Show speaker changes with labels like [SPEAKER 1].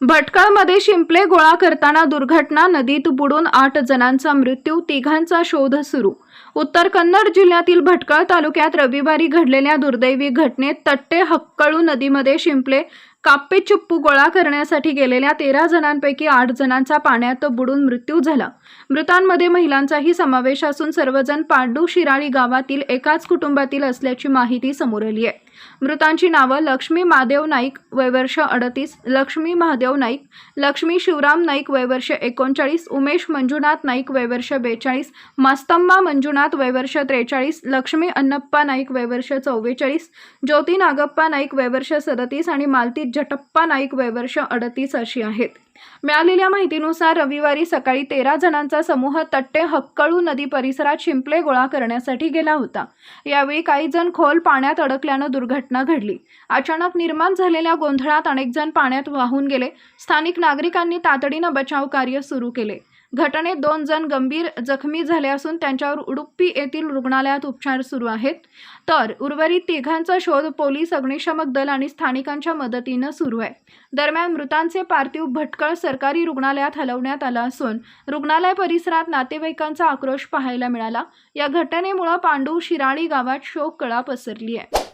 [SPEAKER 1] भटकळमध्ये शिंपले गोळा करताना दुर्घटना, नदीत बुडून 8 जणांचा मृत्यू, तिघांचा शोध सुरू। उत्तर कन्नड जिल्ह्यातील भटकळ तालुक्यात रविवारी घडलेल्या दुर्दैवी घटनेत तट्टे हक्कळू नदीमध्ये शिंपले काप्पेचिप्पू गोळा करण्यासाठी गेलेल्या 13 जणांपैकी 8 जणांचा पाण्यात बुडून मृत्यू झाला। मृतांमध्ये महिलांचाही समावेश असून सर्वजण पांडू शिराळी गावातील एकाच कुटुंबातील असल्याची माहिती समोर आली आहे। मृतांची नावं लक्ष्मी महादेव नाईक वय वर्ष 38, लक्ष्मी महादेव नाईक, लक्ष्मी शिवराम नाईक वय वर्ष 39, उमेश मंजुनाथ नाईक वय वर्ष 42, मास्तम्मा मंजुनाथ वय वर्ष 43, लक्ष्मी अन्नप्पा नाईक वय वर्ष 44, ज्योती नागप्पा नाईक वय वर्ष 37 आणि मालती जटप्पा नाईक वय वर्ष 38 अशी आहेत। मिळालेल्या माहितीनुसार रविवारी सकाळी 13 जणांचा समूह तट्टे हक्कळू नदी परिसरात शिंपले गोळा करण्यासाठी गेला होता। यावेळी काही जण खोल पाण्यात अडकल्याने दुर्घटना घडली। अचानक निर्माण झालेल्या गोंधळात अनेक जण पाण्यात वाहून गेले। स्थानिक नागरिकांनी तातडीने बचाव कार्य सुरू केले। घटनेत 2 जण गंभीर जखमी झाले असून त्यांच्यावर उडुपी येथील रुग्णालयात उपचार सुरू आहेत, तर उर्वरित तिघांचा शोध पोलीस, अग्निशमक दल आणि स्थानिकांच्या मदतीने सुरू आहे। दरम्यान मृतांचे पार्थिव भटकळ सरकारी रुग्णालयात हलवण्यात आला असून रुग्णालय परिसरात नातेवाईकांचा आक्रोश पाहायला मिळाला। या घटनेमुळे पांडू शिराळी गावात शोककळा पसरली आहे।